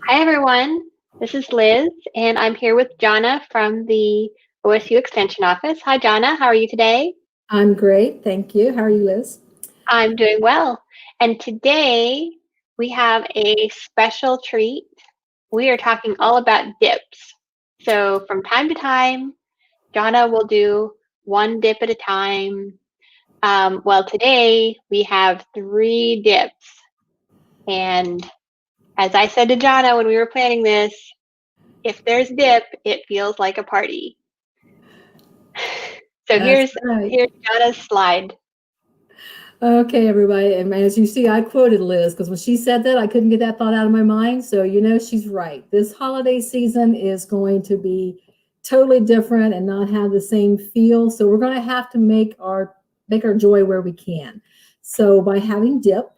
Hi, everyone. This is Liz, and I'm here with Johnna from the OSU Extension Office. Hi, Johnna. How are you today? I'm great, thank you. How are you, Liz? I'm doing well. And today we have a special treat. We are talking all about dips. So, from time to time, Johnna will do one dip at a time. Well, today we have three dips. And as I said to Johnna when we were planning this, if there's dip, it feels like a party. So That's right. here's Johnna's slide. Okay, everybody. And as you see, I quoted Liz because when she said that, I couldn't get that thought out of my mind. So, she's right. This holiday season is going to be totally different and not have the same feel. So, we're going to have to make our joy where we can. So, by having dip,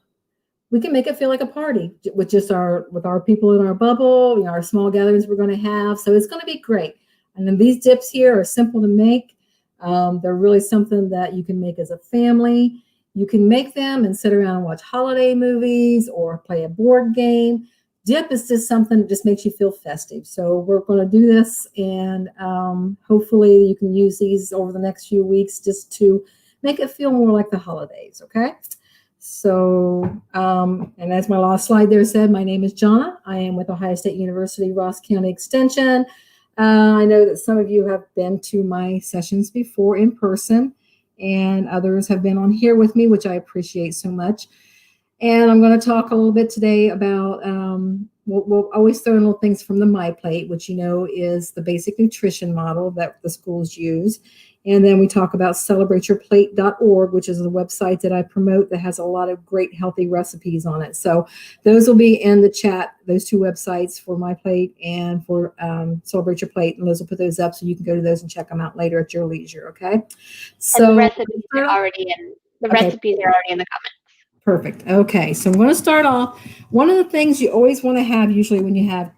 we can make it feel like a party with just our people in our bubble, our small gatherings we're going to have. So, it's going to be great. And then these dips here are simple to make. They're really something that you can make as a family. You can make them and sit around and watch holiday movies or play a board game. Dip is just something that just makes you feel festive. So we're going to do this, and hopefully you can use these over the next few weeks just to make it feel more like the holidays, okay? So, and as my last slide there said, my name is Johnna. I am with Ohio State University, Ross County Extension. I know that some of you have been to my sessions before in person, and others have been on here with me, which I appreciate so much. And I'm going to talk a little bit today about, we'll always throw in little things from the My Plate, which is the basic nutrition model that the schools use. And then we talk about celebrateyourplate.org, which is the website that I promote that has a lot of great healthy recipes on it. So those will be in the chat, those two websites for My Plate and for Celebrate Your Plate. And Liz will put those up so you can go to those and check them out later at your leisure, okay? And the So, recipes are already in the okay, recipes are already in the comments. perfect. Okay, so I'm going to start off. One of the things you always want to have usually when you have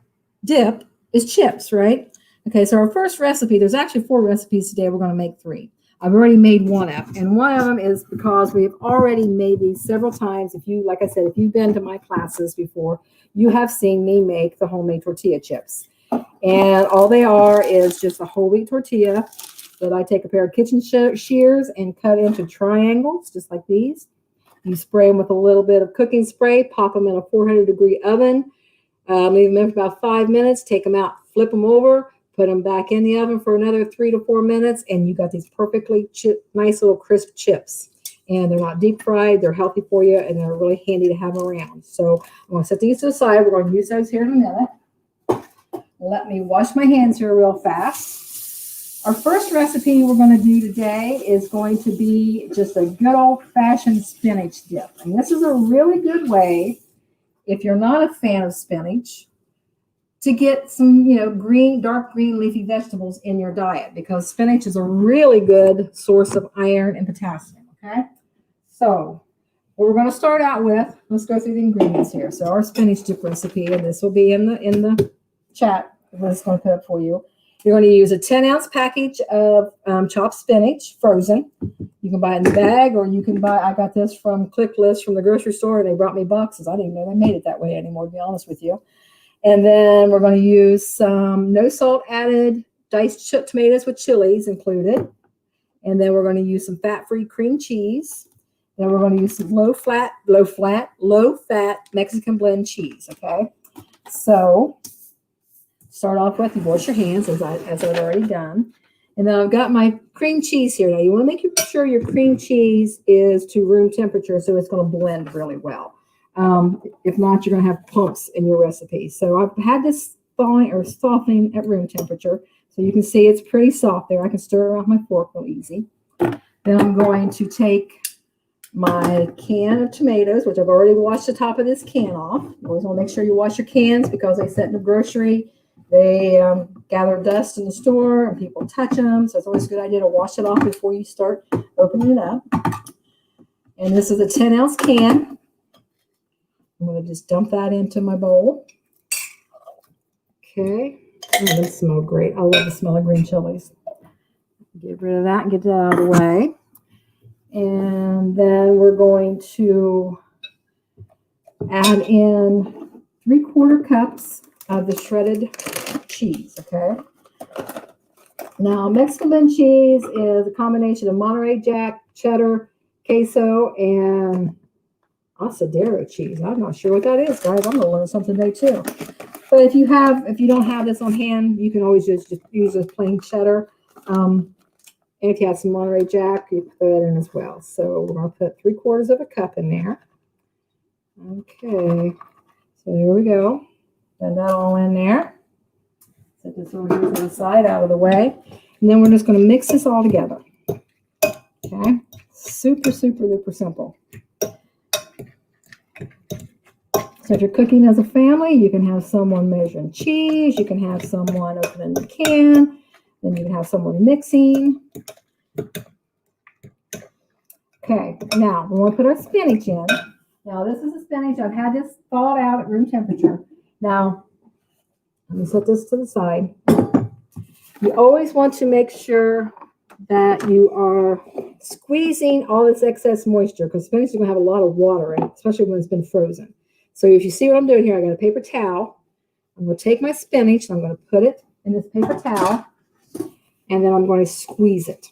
dip is chips, right? Okay, so our first recipe, there's actually 4 recipes today. We're going to make 3. I've already made one up, and one of them is because we've already made these several times. If you, like I said, if you've been to my classes before, you have seen me make the homemade tortilla chips. And all they are is just a whole wheat tortilla that I take a pair of kitchen shears and cut into triangles, just like these. You spray them with a little bit of cooking spray, pop them in a 400-degree oven, leave them in for about 5 minutes, take them out, flip them over, put them back in the oven for another 3 to 4 minutes, and you got these perfectly nice little crisp chips. And they're not deep fried, they're healthy for you, and they're really handy to have around. So I'm going to set these to the side. We're going to use those here in a minute. Let me wash my hands here real fast. Our first recipe we're going to do today is going to be just a good old-fashioned spinach dip. And this is a really good way, if you're not a fan of spinach, to get some, dark green leafy vegetables in your diet, because spinach is a really good source of iron and potassium, okay? So what we're going to start out with, let's go through the ingredients here. So our spinach dip recipe, and this will be in the chat. I'm just going to put it for you. You're going to use a 10-ounce package of chopped spinach, frozen. You can buy it in the bag, or you can buy, I got this from Click List from the grocery store, and they brought me boxes. I didn't even know they made it that way anymore, to be honest with you. And then we're going to use some no salt added diced tomatoes with chilies included. And then we're going to use some fat-free cream cheese. Then we're going to use some low-fat Mexican blend cheese, okay? So start off with, you wash your hands, as I've already done. And then I've got my cream cheese here. Now, you want to make sure your cream cheese is to room temperature so it's going to blend really well. If not, you're going to have clumps in your recipe. So I've had this thawing or softening at room temperature. So you can see it's pretty soft there. I can stir it around with my fork real easy. Then I'm going to take my can of tomatoes, which I've already washed the top of this can off. You always want to make sure you wash your cans because they sit in the grocery. They gather dust in the store and people touch them. So it's always a good idea to wash it off before you start opening it up. And this is a 10-ounce can. I'm going to just dump that into my bowl. Okay. Oh, they smell great. I love the smell of green chilies. Get rid of that and get that out of the way. And then we're going to add in 3/4 cups of the shredded cheese, okay? Now, Mexican cheese is a combination of Monterey Jack, cheddar, queso, and asadero cheese. I'm not sure what that is, guys. I'm gonna learn something today too. But if you don't have this on hand, you can always just use a plain cheddar. And if you have some Monterey Jack, you put that in as well. So we're gonna put 3/4 of a cup in there. Okay, so here we go. Put that all in there. Set this over here to the side, out of the way. And then we're just gonna mix this all together. Okay, super, super, duper simple. So if you're cooking as a family, you can have someone measuring cheese, you can have someone opening the can, then you can have someone mixing. Okay, now we want to put our spinach in. Now this is the spinach. I've had this thawed out at room temperature. Now, let me set this to the side. You always want to make sure that you are squeezing all this excess moisture because spinach is going to have a lot of water in it, especially when it's been frozen. So if you see what I'm doing here, I got a paper towel. I'm going to take my spinach and I'm going to put it in this paper towel, and then I'm going to squeeze it.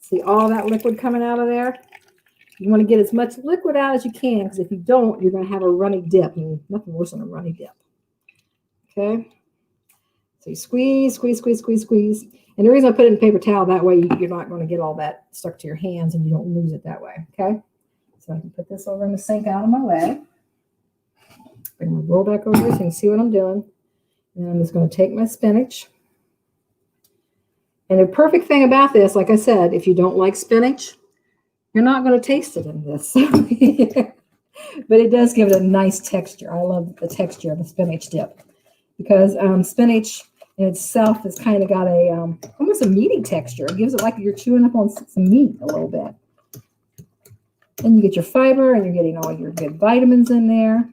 See all that liquid coming out of there? You want to get as much liquid out as you can, because if you don't, you're going to have a runny dip, and nothing worse than a runny dip. Okay? So you squeeze, squeeze, squeeze, squeeze, squeeze. And the reason I put it in a paper towel, that way you're not going to get all that stuck to your hands and you don't lose it that way. Okay? So I can put this over in the sink out of my way. I'm going to roll back over so you can see what I'm doing. And I'm just going to take my spinach. And the perfect thing about this, like I said, if you don't like spinach, you're not going to taste it in this. But it does give it a nice texture. I love the texture of a spinach dip because spinach in itself has kind of got a almost a meaty texture. It gives it like you're chewing up on some meat a little bit. And you get your fiber and you're getting all your good vitamins in there.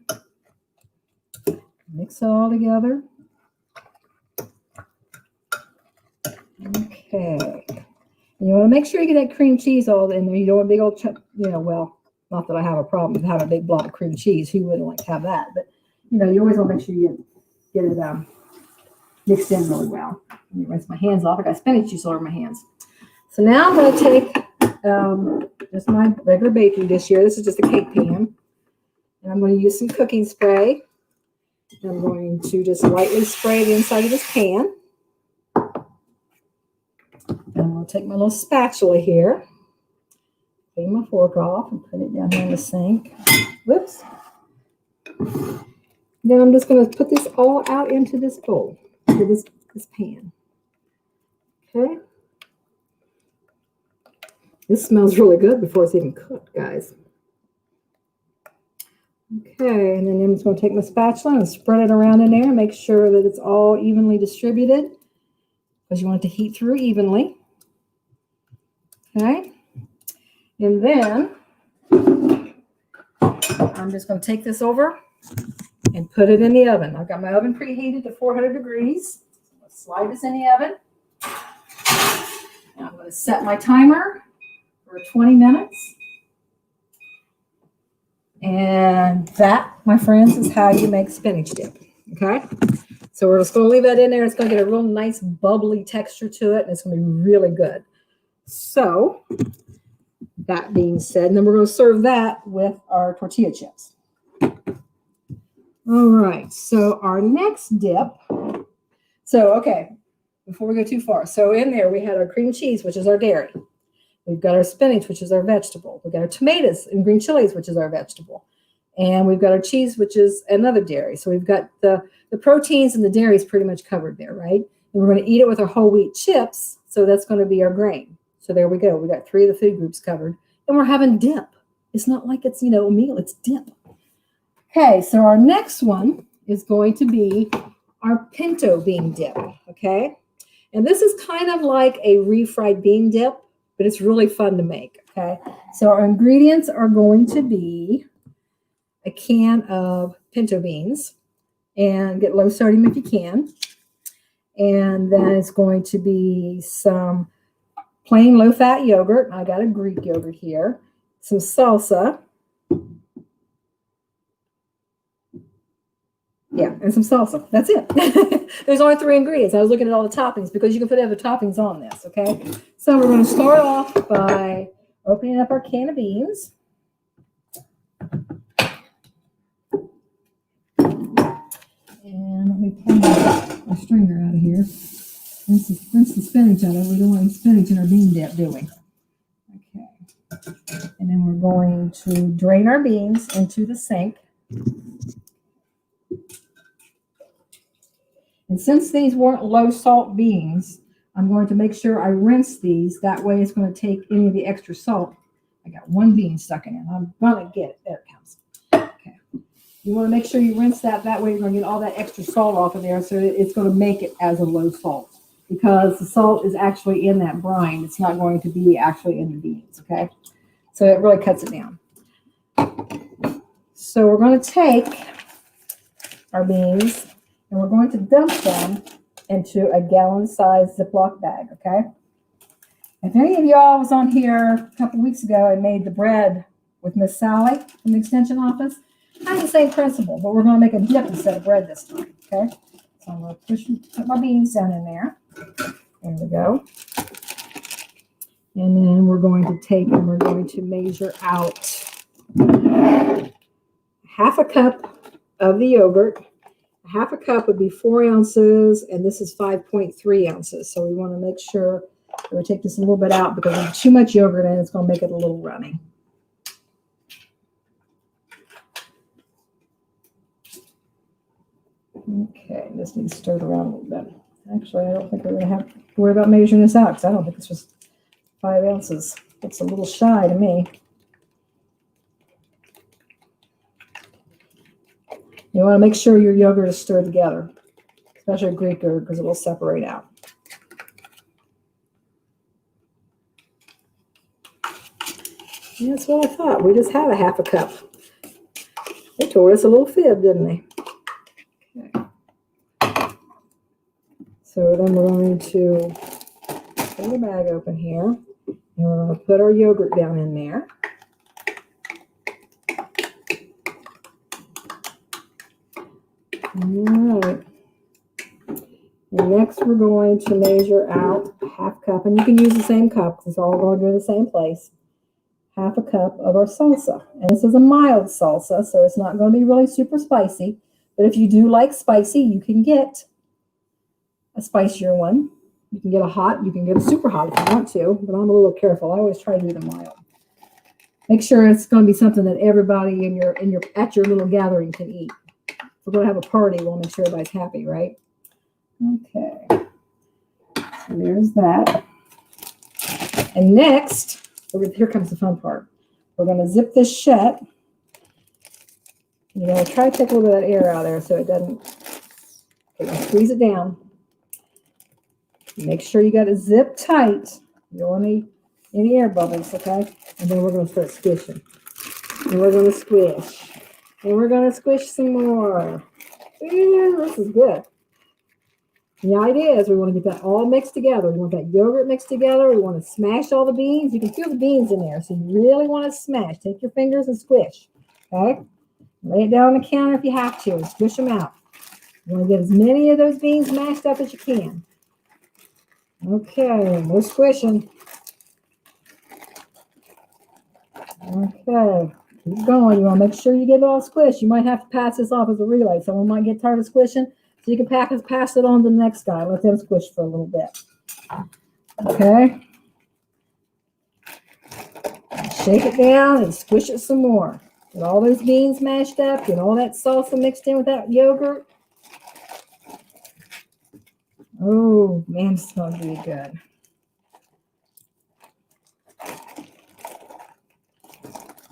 Mix it all together. Okay. And you want to make sure you get that cream cheese all in there. You don't want a big old, well, not that I have a problem with having a big blob of cream cheese. Who wouldn't like to have that? But, you always want to make sure you get it mixed in really well. Let me rinse my hands off. I got spinach juice all over my hands. So now I'm going to take just my regular baking dish here. This is just a cake pan. And I'm going to use some cooking spray. I'm going to just lightly spray the inside of this pan. And I'm going to take my little spatula here, clean my fork off, and put it down here in the sink. Whoops. Then I'm just going to put this all out into this bowl, into this pan. Okay. This smells really good before it's even cooked, guys. Okay, and then I'm just going to take my spatula and spread it around in there and make sure that it's all evenly distributed because you want it to heat through evenly. Okay, and then I'm just going to take this over and put it in the oven. I've got my oven preheated to 400 degrees. I'm going to slide this in the oven. And I'm going to set my timer for 20 minutes. And that, my friends, is how you make spinach dip. Okay? So we're just going to leave that in there. It's going to get a real nice bubbly texture to it, and it's going to be really good. So, that being said, and then we're going to serve that with our tortilla chips. All right, so our next dip. So, okay, before we go too far. So in there we had our cream cheese, which is our dairy. We've got our spinach, which is our vegetable. We've got our tomatoes and green chilies, which is our vegetable. And we've got our cheese, which is another dairy. So we've got the proteins and the dairy is pretty much covered there, right? And we're going to eat it with our whole wheat chips. So that's going to be our grain. So there we go. We got 3 of the food groups covered. And we're having dip. It's not like it's, a meal. It's dip. Okay, so our next one is going to be our pinto bean dip, okay? And this is kind of like a refried bean dip, but it's really fun to make, okay? So our ingredients are going to be a can of pinto beans, and get low sodium if you can. And then it's going to be some plain low-fat yogurt. I got a Greek yogurt here. Some salsa. Yeah, and some salsa. That's it. There's only 3 ingredients. I was looking at all the toppings because you can put other toppings on this, okay? So we're going to start off by opening up our can of beans. And let me pull my strainer out of here. Rinse the spinach out of it. We don't want any spinach in our bean dip, do we? Okay. And then we're going to drain our beans into the sink. And since these weren't low salt beans, I'm going to make sure I rinse these. That way it's going to take any of the extra salt. I got 1 bean stuck in it. I'm going to get it. There it comes. Okay. You want to make sure you rinse that. That way you're going to get all that extra salt off of there. So it's going to make it as a low salt. Because the salt is actually in that brine. It's not going to be actually in the beans. Okay. So it really cuts it down. So we're going to take our beans and we're going to dump them into a gallon-sized Ziploc bag, okay? If any of y'all was on here a couple weeks ago and made the bread with Miss Sally from the Extension office, has the same principle, but we're going to make a dip instead of bread this time, okay? So I'm going to put my beans down in there. There we go. And then we're going to take and we're going to measure out 1/2 cup of the yogurt. 1/2 cup would be 4 ounces, and this is 5.3 ounces. So we want to make sure that we take this a little bit out because there's too much yogurt in it. It's going to make it a little runny. Okay, this needs stirred around a little bit. Actually, I don't think we're going to have to worry about measuring this out because I don't think this was 5 ounces. It's a little shy to me. You want to make sure your yogurt is stirred together, especially Greek yogurt because it will separate out. And that's what I thought. We just had 1/2 cup. They told us a little fib, didn't they? Okay. So then we're going to pull the bag open here, and we're going to put our yogurt down in there. All right. And next we're going to measure out 1/2 cup, and you can use the same cup because it's all going to go to the same place. 1/2 cup of our salsa. And this is a mild salsa, so it's not going to be really super spicy. But if you do like spicy, you can get a spicier one. You can get a hot, you can get a super hot if you want to, but I'm a little careful. I always try to do the mild. Make sure it's going to be something that everybody at your little gathering can eat. If we're going to have a party, we'll make sure everybody's happy, right? Okay. So there's that. And next, here comes the fun part. We're going to zip this shut. You're going to try to take a little bit of that air out of there so it doesn't. Okay, squeeze it down. Make sure you got it zipped tight. You don't want any air bubbles, okay? And then we're going to start squishing. And we're going to squish. And we're going to squish some more. Ooh, this is good. The idea is we want to get that all mixed together. We want that yogurt mixed together. We want to smash all the beans. You can feel the beans in there, so you really want to smash. Take your fingers and squish, okay? Lay it down on the counter if you have to and squish them out. You want to get as many of those beans mashed up as you can. Okay, no squishing. Okay, keep going. You want to make sure you get it all squished. You might have to pass this off as a relay. Someone might get tired of squishing, so you can pass it on to the next guy. Let them squish for a little bit. Okay. Shake it down and squish it some more. Get all those beans mashed up. Get all that salsa mixed in with that yogurt. Oh, man, this smells really good.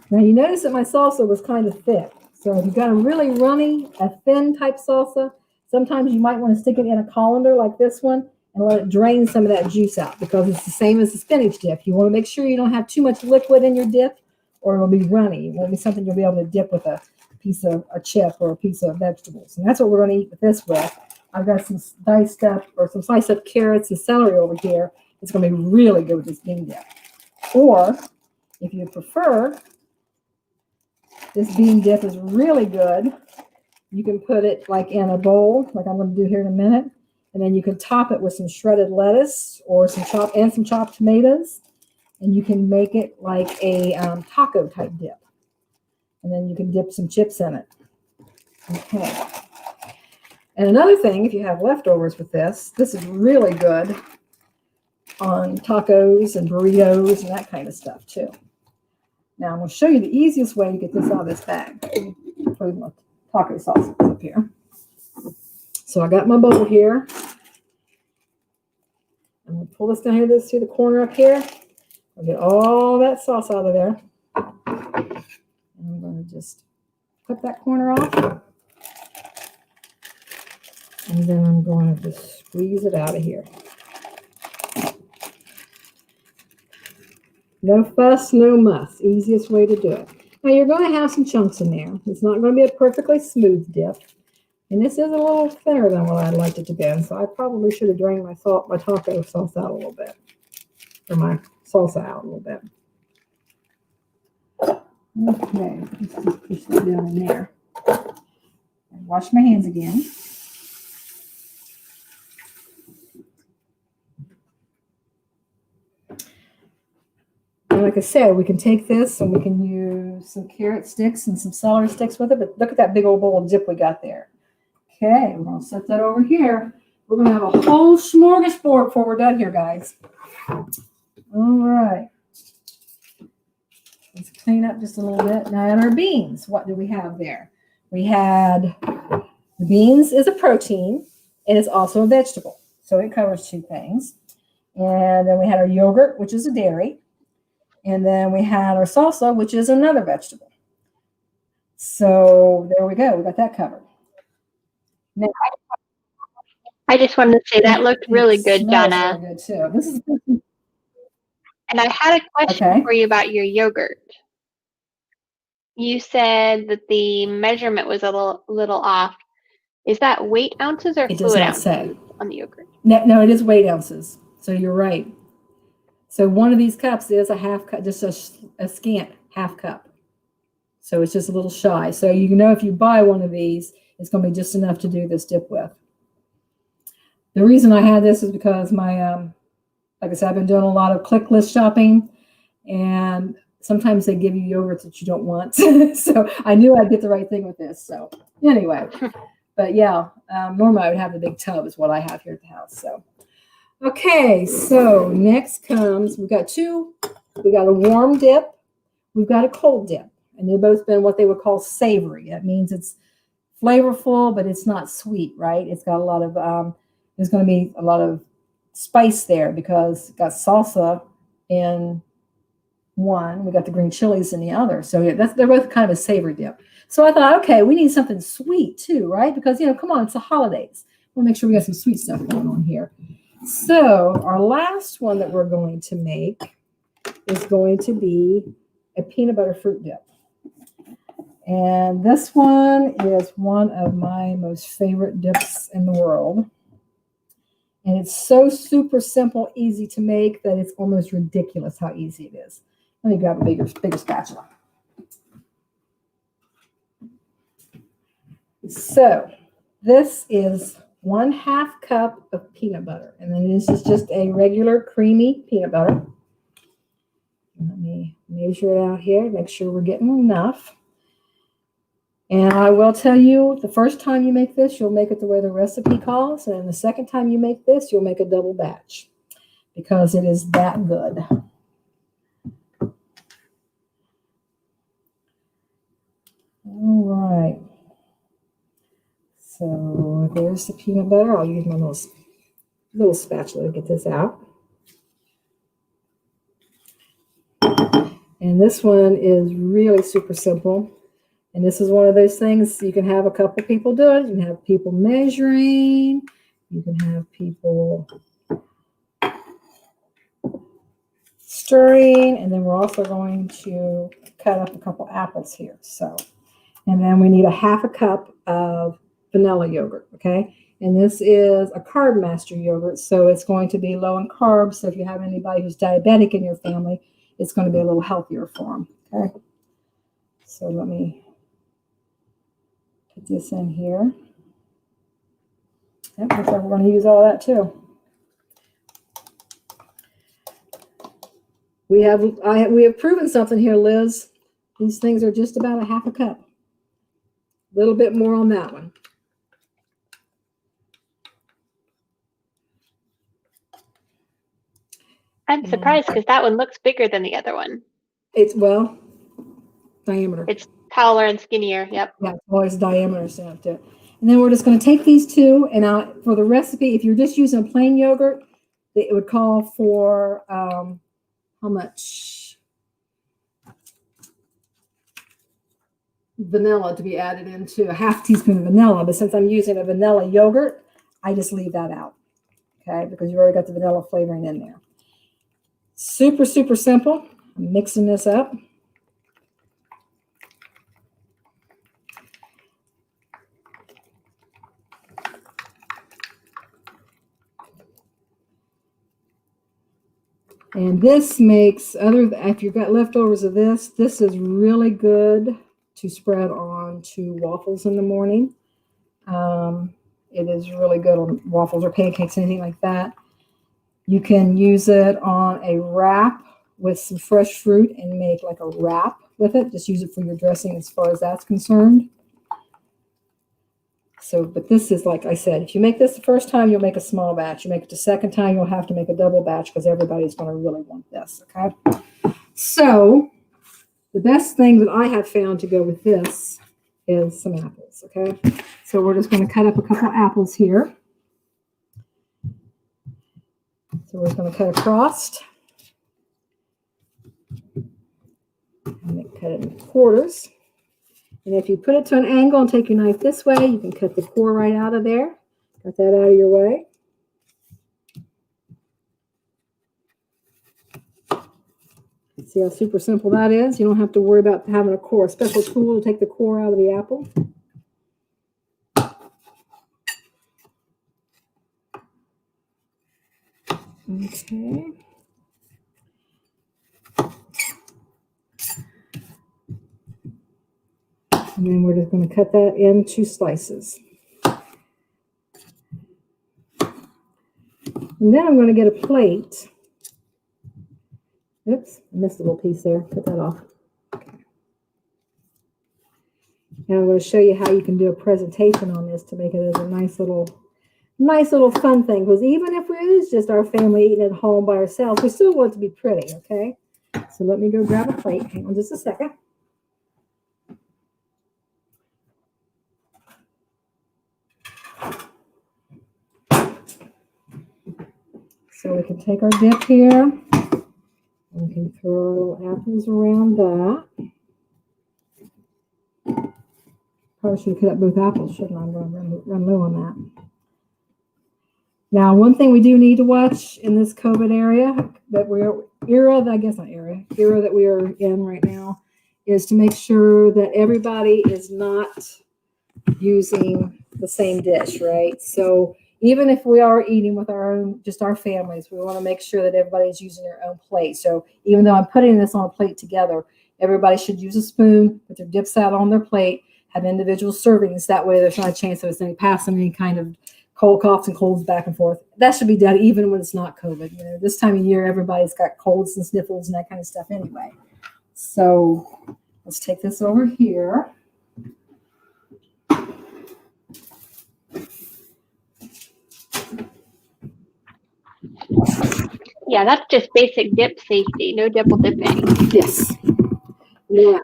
Now, you notice that my salsa was kind of thick. So if you've got a really runny, a thin type salsa, sometimes you might want to stick it in a colander like this one and let it drain some of that juice out because it's the same as the spinach dip. You want to make sure you don't have too much liquid in your dip or it'll be runny. It won't be something you'll be able to dip with a piece of a chip or a piece of vegetables. And that's what we're going to eat with this with. I've got some sliced up carrots and celery over here. It's going to be really good with this bean dip. Or if you prefer, this bean dip is really good You can put it like in a bowl, like I'm going to do here in a minute. And then you can top it with some shredded lettuce or some chopped tomatoes. And you can make it like a taco type dip. And then you can dip some chips in it. Okay. And another thing, if you have leftovers with this is really good on tacos and burritos and that kind of stuff too. Now I'm going to show you the easiest way to get this out of this bag. Put my taco sauce up here. So I got my bowl here. I'm going to pull this down here through the corner up here. I'll get all that sauce out of there. And I'm going to just cut that corner off. And then I'm going to just squeeze it out of here. No fuss, no muss. Easiest way to do it. Now you're going to have some chunks in there. It's not going to be a perfectly smooth dip. And this is a little thinner than what I'd like it to be. So I probably should have drained my taco sauce out a little bit. Or my salsa out a little bit. Okay, let's just push that down in there. And wash my hands again. And like I said, we can take this and we can use some carrot sticks and some celery sticks with it. But look at that big old bowl of dip we got there. Okay, we're going to set that over here. We're going to have a whole smorgasbord before we're done here, guys. All right. Let's clean up just a little bit. Now, in our beans, what do we have there? We had the beans is a protein, and it's also a vegetable. So it covers two things. And then we had our yogurt, which is a dairy. And then we had our salsa, which is another vegetable. So there we go. We got that covered. Now, I just wanted to say that looked really good, Johnna. Really good too. This is. And I had a question for you about your yogurt. You said that the measurement was a little off. Is that weight ounces or fluid ounces on the yogurt? No, it is weight ounces. So you're right. So one of these cups is a half cup, just a scant half cup. So it's just a little shy. So you know if you buy one of these, it's going to be just enough to do this dip with. The reason I had this is because my, like I said, I've been doing a lot of click list shopping, and sometimes they give you yogurts that you don't want. So I knew I'd get the right thing with this. So anyway, but yeah, normally I would have the big tub is what I have here at the house. So. Okay, so next comes, we got a warm dip, we've got a cold dip, and they've both been what they would call savory. That means it's flavorful, but it's not sweet, right? It's got a lot of, there's going to be a lot of spice there because it's got salsa in one, we got the green chilies in the other. So yeah, they're both kind of a savory dip. So I thought, okay, we need something sweet too, right? Because, come on, it's the holidays. We'll make sure we got some sweet stuff going on here. So our last one that we're going to make is going to be a peanut butter fruit dip. And this one is one of my most favorite dips in the world. And it's so super simple, easy to make that it's almost ridiculous how easy it is. Let me grab a bigger spatula. So this is 1/2 cup of peanut butter. And then this is just a regular creamy peanut butter. Let me measure it out here, make sure we're getting enough. And I will tell you, the first time you make this, you'll make it the way the recipe calls. And the second time you make this, you'll make a double batch because it is that good. All right. So there's the peanut butter. I'll use my little spatula to get this out. And this one is really super simple. And this is one of those things you can have a couple people do it. You can have people measuring. You can have people stirring. And then we're also going to cut up a couple apples here. So, and then we need a 1/2 cup of vanilla yogurt, okay? And this is a Carb Master yogurt, so it's going to be low in carbs. So if you have anybody who's diabetic in your family, it's going to be a little healthier for them, okay? So let me Put this in here. Yep, looks like we're going to use all that too. We have proven something here, Liz. These things are just about a half a cup. A little bit more on that one. I'm surprised because that one looks bigger than the other one. It's, well, diameter. It's taller and skinnier. Yep. Yeah, always diameter stamped it. And then we're just going to take these two, and for the recipe, if you're just using plain yogurt, it would call for how much vanilla to be added into, a half teaspoon of vanilla. But since I'm using a vanilla yogurt, I just leave that out, okay? Because you already got the vanilla flavoring in there. Super, super simple. I'm mixing this up. And this makes, if you've got leftovers of this is really good to spread on to waffles in the morning. It is really good on waffles or pancakes, anything like that. You can use it on a wrap with some fresh fruit and make like a wrap with it. Just use it for your dressing as far as that's concerned. So, but this is, like I said, if you make this the first time, you'll make a small batch. You make it the second time, you'll have to make a double batch because everybody's going to really want this, okay? So, the best thing that I have found to go with this is some apples, okay? So, we're just going to cut up a couple apples here. So, we're just going to cut across. And cut it in quarters. And if you put it to an angle and take your knife this way, you can cut the core right out of there. Cut that out of your way. See how super simple that is? You don't have to worry about having a core, a special tool to take the core out of the apple. Okay. And then we're just going to cut that into slices. And then I'm going to get a plate. Oops, I missed a little piece there. Cut that off. Okay. And I'm going to show you how you can do a presentation on this to make it as a nice little fun thing. Because even if it is just our family eating at home by ourselves, we still want it to be pretty, okay? So let me go grab a plate. Hang on just a second. So we can take our dip here, and we can throw our little apples around that. Probably should have cut up both apples, shouldn't I? I'm going to run low on that. Now, one thing we do need to watch in this COVID era that we are in right now is to make sure that everybody is not using the same dish, right? So even if we are eating with just our families, we want to make sure that everybody's using their own plate. So even though I'm putting this on a plate together, everybody should use a spoon, put their dips out on their plate, have individual servings. That way there's not a chance of us passing any kind of cold coughs and colds back and forth. That should be done even when it's not COVID. You know, this time of year, everybody's got colds and sniffles and that kind of stuff anyway. So let's take this over here. Yeah, that's just basic dip safety. No double dipping. Yes. Yeah.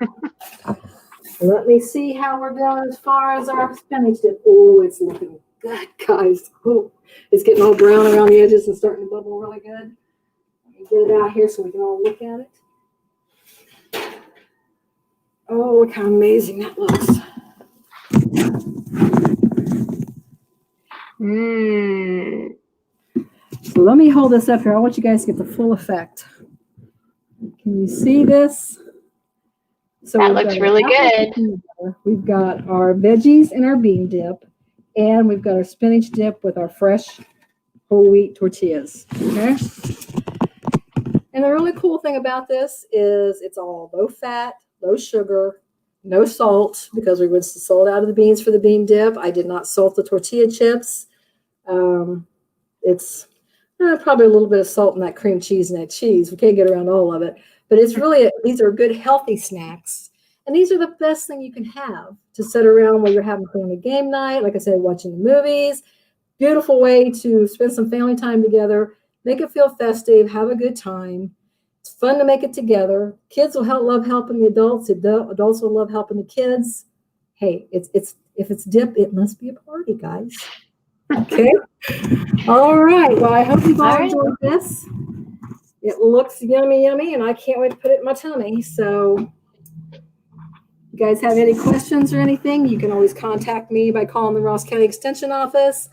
Let me see how we're doing as far as our spinach dip. Oh, it's looking good, guys. Oh, it's getting all brown around the edges and starting to bubble really good. Let me get it out here so we can all look at it. Oh, look how amazing that looks. Mmm. So let me hold this up here. I want you guys to get the full effect. Can you see this? So that looks really good. We've got our veggies and our bean dip, and we've got our spinach dip with our fresh whole wheat tortillas. Okay. And the really cool thing about this is it's all low fat, low sugar, no salt because we rinsed the salt out of the beans for the bean dip. I did not salt the tortilla chips. It's probably a little bit of salt in that cream cheese and that cheese. We can't get around all of it, but it's really, these are good healthy snacks. And these are the best thing you can have to sit around while you're having family game night. Like I said, watching the movies. Beautiful way to spend some family time together. Make it feel festive. Have a good time. It's fun to make it together. Kids will love helping the adults. Adults will love helping the kids. Hey, if it's dip, it must be a party, guys. Okay. All right. Well, I hope you've all enjoyed this. It looks yummy, and I can't wait to put it in my tummy. So, you guys have any questions or anything, you can always contact me by calling the Ross County Extension Office.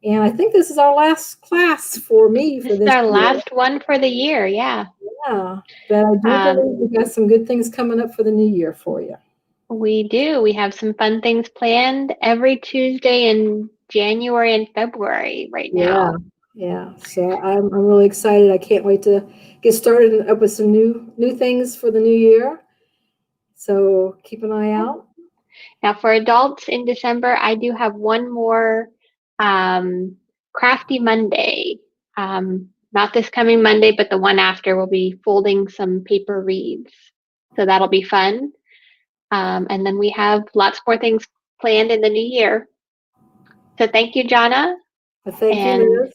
And I think this is our last class for me for this. This is our last one for the year. Yeah. Yeah. But I do believe we've got some good things coming up for the new year for you. We do. We have some fun things planned every Tuesday in January and February right now. Yeah. So I'm really excited. I can't wait to get started and up with some new things for the new year. So keep an eye out. Now for adults in December, I do have one more Crafty Monday. Not this coming Monday, but the one after, we'll be folding some paper reeds. So that'll be fun. And then we have lots more things planned in the new year. So thank you, Johnna. Thank you, Liz.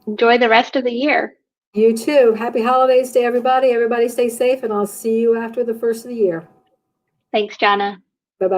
Enjoy the rest of the year. You too. Happy holidays to everybody. Everybody stay safe, and I'll see you after the first of the year. Thanks, Johnna. Bye-bye.